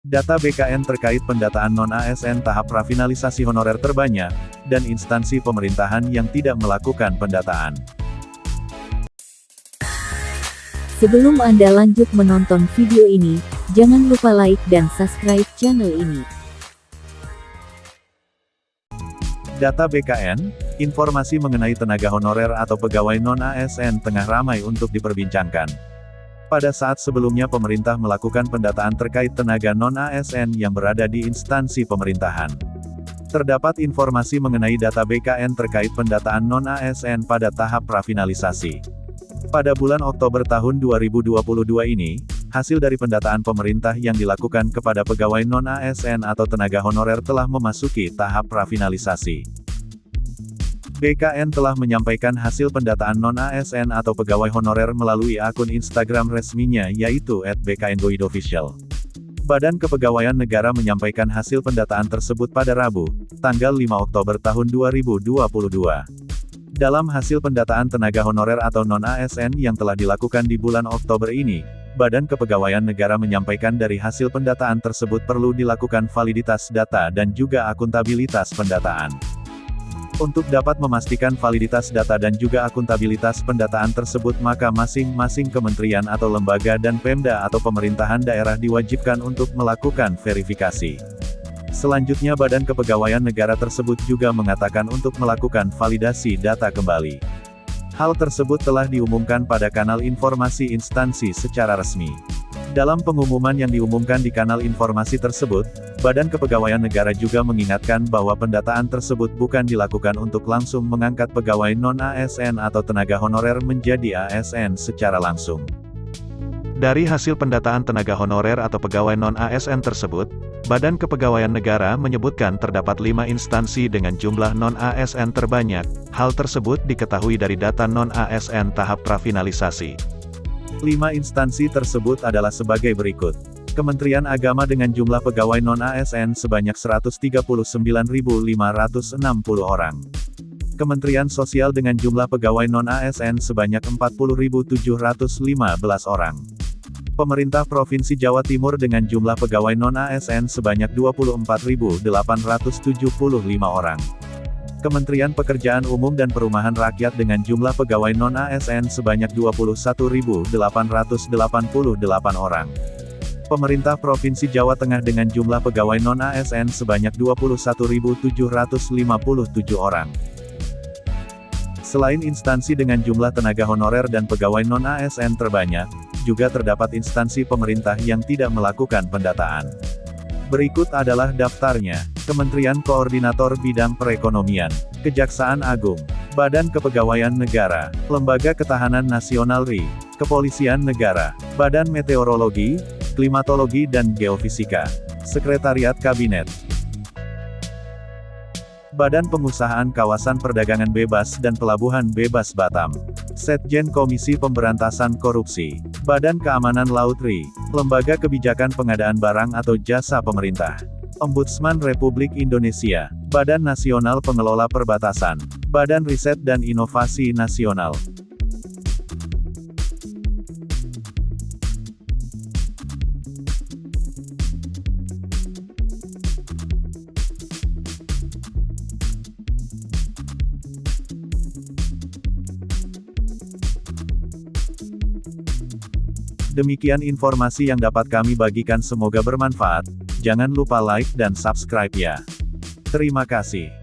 Data BKN terkait pendataan non-ASN tahap prafinalisasi honorer terbanyak, dan instansi pemerintahan yang tidak melakukan pendataan. Sebelum Anda lanjut menonton video ini, jangan lupa like dan subscribe channel ini. Data BKN, informasi mengenai tenaga honorer atau pegawai non-ASN tengah ramai untuk diperbincangkan. Pada saat sebelumnya pemerintah melakukan pendataan terkait tenaga non-ASN yang berada di instansi pemerintahan. Terdapat informasi mengenai data BKN terkait pendataan non-ASN pada tahap prafinalisasi. Pada bulan Oktober tahun 2022 ini, hasil dari pendataan pemerintah yang dilakukan kepada pegawai non-ASN atau tenaga honorer telah memasuki tahap prafinalisasi. BKN telah menyampaikan hasil pendataan non-ASN atau pegawai honorer melalui akun Instagram resminya yaitu @bkngoidofficial. Badan Kepegawaian Negara menyampaikan hasil pendataan tersebut pada Rabu, tanggal 5 Oktober tahun 2022. Dalam hasil pendataan tenaga honorer atau non-ASN yang telah dilakukan di bulan Oktober ini, Badan Kepegawaian Negara menyampaikan dari hasil pendataan tersebut perlu dilakukan validitas data dan juga akuntabilitas pendataan. Untuk dapat memastikan validitas data dan juga akuntabilitas pendataan tersebut maka masing-masing kementerian atau lembaga dan Pemda atau pemerintahan daerah diwajibkan untuk melakukan verifikasi. Selanjutnya Badan Kepegawaian Negara tersebut juga mengatakan untuk melakukan validasi data kembali. Hal tersebut telah diumumkan pada kanal informasi instansi secara resmi. Dalam pengumuman yang diumumkan di kanal informasi tersebut, Badan Kepegawaian Negara juga mengingatkan bahwa pendataan tersebut bukan dilakukan untuk langsung mengangkat pegawai non-ASN atau tenaga honorer menjadi ASN secara langsung. Dari hasil pendataan tenaga honorer atau pegawai non-ASN tersebut, Badan Kepegawaian Negara menyebutkan terdapat 5 instansi dengan jumlah non-ASN terbanyak. Hal tersebut diketahui dari data non-ASN tahap prafinalisasi. 5 instansi tersebut adalah sebagai berikut. Kementerian Agama dengan jumlah pegawai non-ASN sebanyak 139.560 orang. Kementerian Sosial dengan jumlah pegawai non-ASN sebanyak 40.715 orang. Pemerintah Provinsi Jawa Timur dengan jumlah pegawai non-ASN sebanyak 24.875 orang. Kementerian Pekerjaan Umum dan Perumahan Rakyat dengan jumlah pegawai non-ASN sebanyak 21.888 orang. Pemerintah Provinsi Jawa Tengah dengan jumlah pegawai non-ASN sebanyak 21.757 orang. Selain instansi dengan jumlah tenaga honorer dan pegawai non-ASN terbanyak, juga terdapat instansi pemerintah yang tidak melakukan pendataan. Berikut adalah daftarnya. Kementerian Koordinator Bidang Perekonomian, Kejaksaan Agung, Badan Kepegawaian Negara, Lembaga Ketahanan Nasional RI, Kepolisian Negara, Badan Meteorologi, Klimatologi dan Geofisika, Sekretariat Kabinet, Badan Pengusahaan Kawasan Perdagangan Bebas dan Pelabuhan Bebas Batam, Setjen Komisi Pemberantasan Korupsi, Badan Keamanan Laut RI, Lembaga Kebijakan Pengadaan Barang atau Jasa Pemerintah, Ombudsman Republik Indonesia, Badan Nasional Pengelola Perbatasan, Badan Riset dan Inovasi Nasional. Demikian informasi yang dapat kami bagikan, semoga bermanfaat. Jangan lupa like dan subscribe ya. Terima kasih.